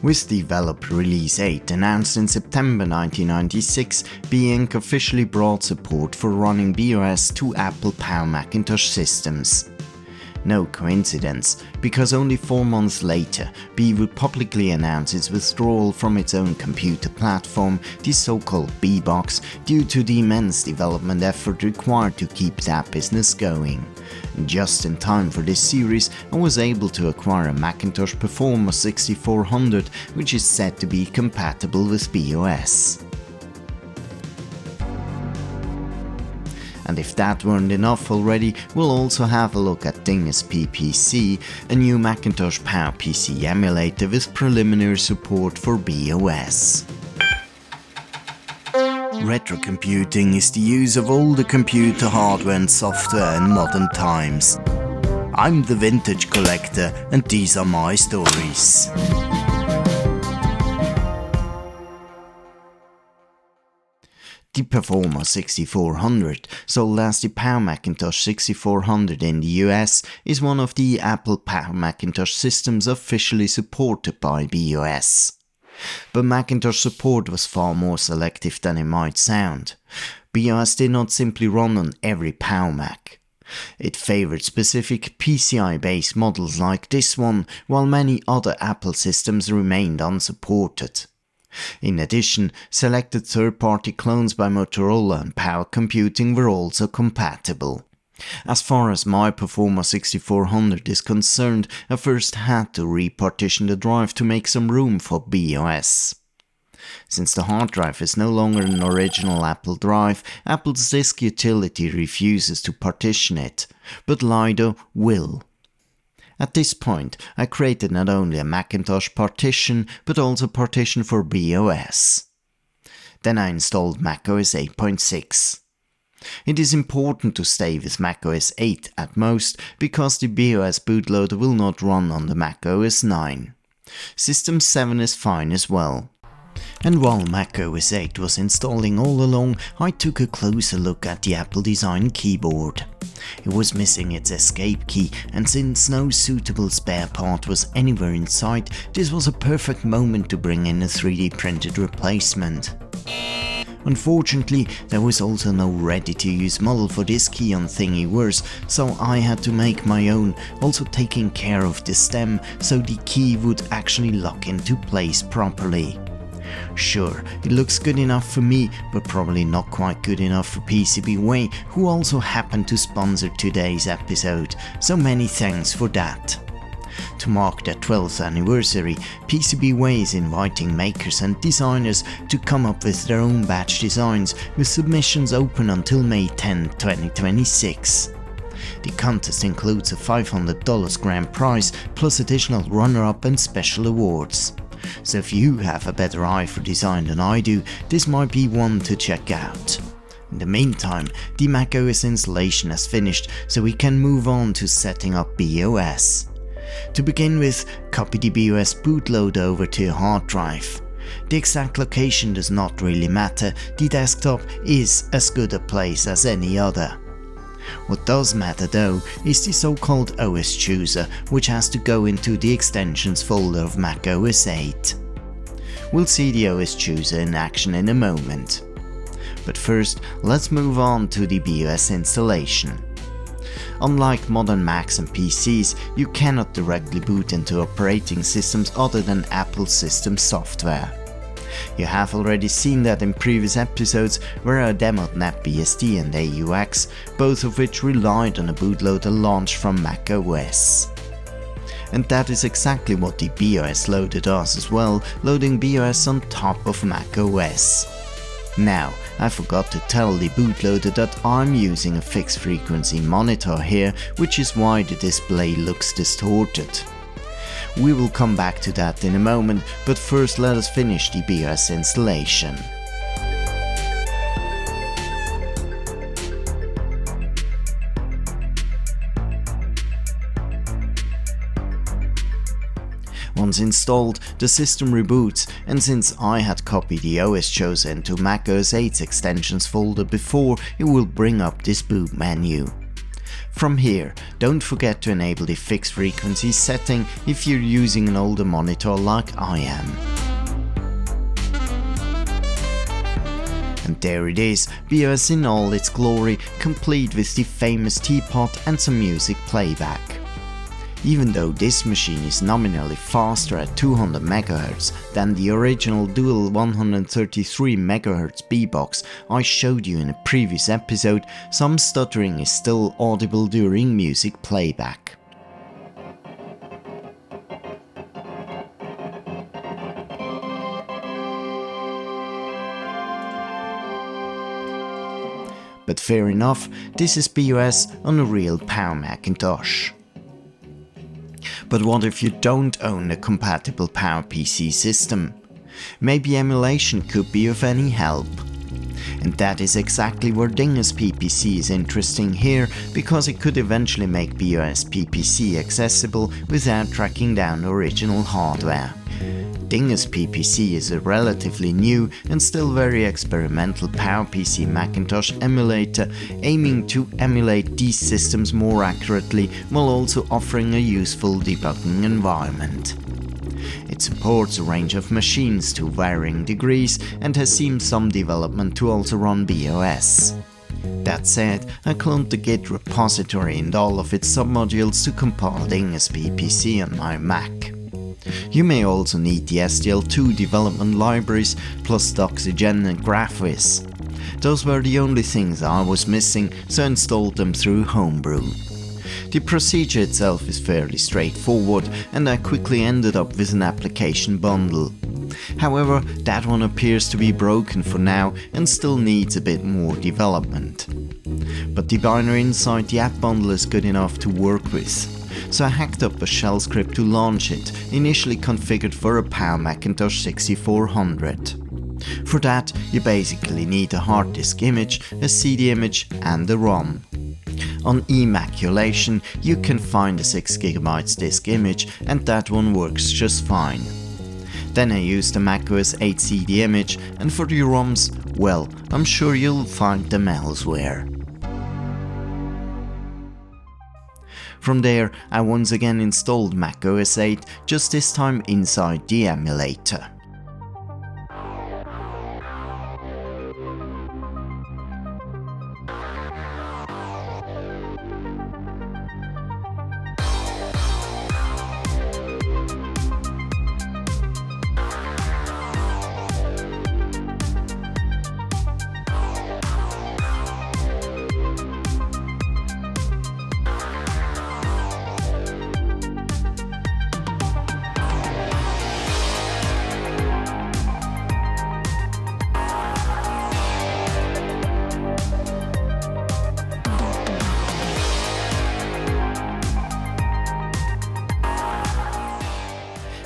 With Developer Release 8 announced in September 1996, BeInc officially brought support for running BeOS to Apple Power Macintosh systems. No coincidence, because only 4 months later, Be would publicly announce its withdrawal from its own computer platform, the so-called BeBox, due to the immense development effort required to keep that business going. Just in time for this series, I was able to acquire a Macintosh Performa 6400, which is said to be compatible with BeOS. And if that weren't enough already, we'll also have a look at DingusPPC, a new Macintosh PowerPC emulator with preliminary support for BeOS. Retrocomputing is the use of older computer hardware and software in modern times. I'm the vintage collector, and these are my stories. The Performa 6400, sold as the Power Macintosh 6400 in the US, is one of the Apple Power Macintosh systems officially supported by BeOS. But Macintosh support was far more selective than it might sound. BeOS did not simply run on every Power Mac. It favored specific PCI-based models like this one, while many other Apple systems remained unsupported. In addition, selected third-party clones by Motorola and Power Computing were also compatible. As far as my Performa 6400 is concerned, I first had to repartition the drive to make some room for BeOS. Since the hard drive is no longer an original Apple drive, Apple's disk utility refuses to partition it, but Lido will. At this point, I created not only a Macintosh partition, but also a partition for BeOS. Then I installed macOS 8.6. It is important to stay with macOS 8 at most, because the BeOS bootloader will not run on the macOS 9. System 7 is fine as well. And while macOS 8 was installing all along, I took a closer look at the Apple design keyboard. It was missing its escape key, and since no suitable spare part was anywhere in sight, this was a perfect moment to bring in a 3D printed replacement. Unfortunately, there was also no ready-to-use model for this key on Thingiverse, so I had to make my own, also taking care of the stem so the key would actually lock into place properly. Sure, it looks good enough for me, but probably not quite good enough for PCBWay, who also happened to sponsor today's episode, so many thanks for that. To mark their 12th anniversary, PCBWay is inviting makers and designers to come up with their own batch designs, with submissions open until May 10, 2026. The contest includes a $500 grand prize, plus additional runner-up and special awards. So if you have a better eye for design than I do, this might be one to check out. In the meantime, the macOS installation has finished, so we can move on to setting up BeOS. To begin with, copy the BeOS bootloader over to your hard drive. The exact location does not really matter, the desktop is as good a place as any other. What does matter though is the so-called OS chooser, which has to go into the extensions folder of macOS 8. We'll see the OS chooser in action in a moment. But first, let's move on to the BeOS installation. Unlike modern Macs and PCs, you cannot directly boot into operating systems other than Apple system software. You have already seen that in previous episodes where I demoed NetBSD and AUX, both of which relied on a bootloader launched from macOS. And that is exactly what the BeOS loader does as well, loading BeOS on top of macOS. Now, I forgot to tell the bootloader that I'm using a fixed frequency monitor here, which is why the display looks distorted. We will come back to that in a moment, but first let us finish the BeOS installation. Once installed, the system reboots, and since I had copied the OS chooser into macOS 8's extensions folder before, it will bring up this boot menu. From here, don't forget to enable the fixed frequency setting if you're using an older monitor like I am. And there it is, BeOS in all its glory, complete with the famous teapot and some music playback. Even though this machine is nominally faster at 200 MHz than the original dual 133 MHz BeBox I showed you in a previous episode, some stuttering is still audible during music playback. But fair enough, this is BeOS on a real Power Macintosh. But what if you don't own a compatible PowerPC system? Maybe emulation could be of any help. And that is exactly where DingusPPC is interesting here, because it could eventually make BeOS-PPC accessible without tracking down original hardware. DingusPPC is a relatively new and still very experimental PowerPC Macintosh emulator aiming to emulate these systems more accurately while also offering a useful debugging environment. It supports a range of machines to varying degrees and has seen some development to also run BeOS. That said, I cloned the Git repository and all of its submodules to compile DingusPPC on my Mac. You may also need the SDL2 development libraries plus Doxygen and GraphViz. Those were the only things I was missing, so I installed them through Homebrew. The procedure itself is fairly straightforward, and I quickly ended up with an application bundle. However, that one appears to be broken for now and still needs a bit more development. But the binary inside the app bundle is good enough to work with. So I hacked up a shell script to launch it, initially configured for a Power Macintosh 6400. For that, you basically need a hard disk image, a CD image and a ROM. On emulation, you can find a 6GB disk image and that one works just fine. Then I used a macOS 8 CD image, and for the ROMs, well, I'm sure you'll find them elsewhere. From there, I once again installed macOS 8, just this time inside the emulator.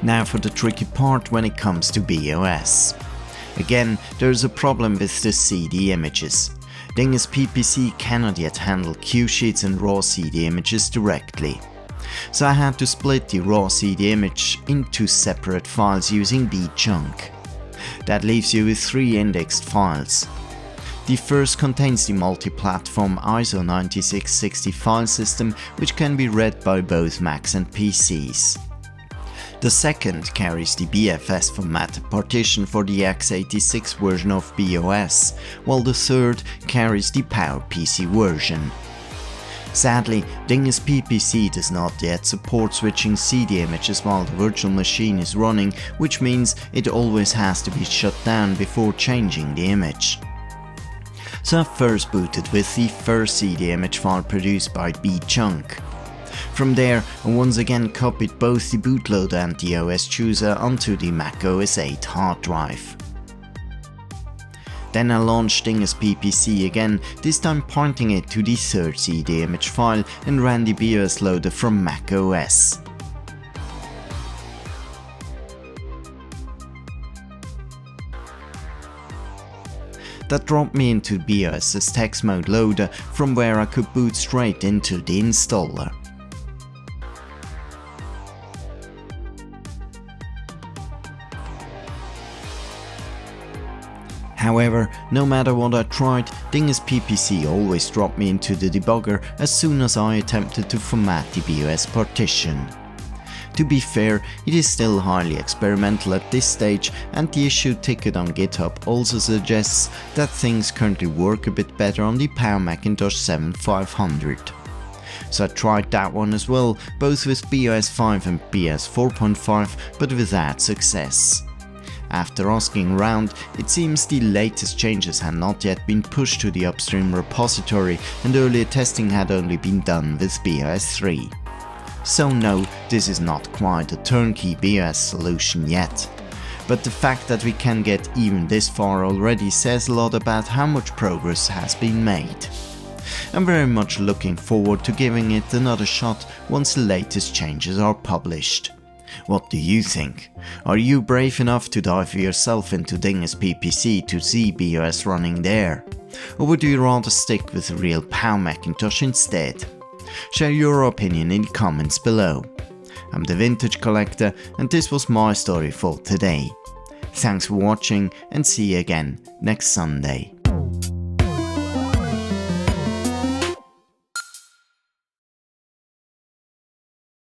Now for the tricky part when it comes to BeOS. Again, there is a problem with the CD images. DingusPPC cannot yet handle QSheets and raw CD images directly. So I had to split the raw CD image into separate files using bchunk. That leaves you with 3 indexed files. The first contains the multi-platform ISO 9660 file system, which can be read by both Macs and PCs. The second carries the BFS formatted partition for the x86 version of BeOS, while the third carries the PowerPC version. Sadly, DingusPPC does not yet support switching CD images while the virtual machine is running, which means it always has to be shut down before changing the image. So I first booted with the first CD image file produced by bchunk. From there, I once again copied both the bootloader and the OS chooser onto the macOS 8 hard drive. Then I launched DingusPPC again, this time pointing it to the third CD image file, and ran the BeOS loader from macOS. That dropped me into BeOS's text mode loader, from where I could boot straight into the installer. However, no matter what I tried, DingusPPC always dropped me into the debugger as soon as I attempted to format the BeOS partition. To be fair, it is still highly experimental at this stage, and the issue ticket on GitHub also suggests that things currently work a bit better on the Power Macintosh 7500. So I tried that one as well, both with BeOS 5 and BeOS 4.5, but without success. After asking around, it seems the latest changes had not yet been pushed to the upstream repository, and earlier testing had only been done with BeOS 3. So no, this is not quite a turnkey BeOS solution yet. But the fact that we can get even this far already says a lot about how much progress has been made. I'm very much looking forward to giving it another shot once the latest changes are published. What do you think? Are you brave enough to dive yourself into DingusPPC to see BeOS running there? Or would you rather stick with a real Power Macintosh instead? Share your opinion in the comments below. I'm the Vintage Collector, and this was my story for today. Thanks for watching, and see you again next Sunday.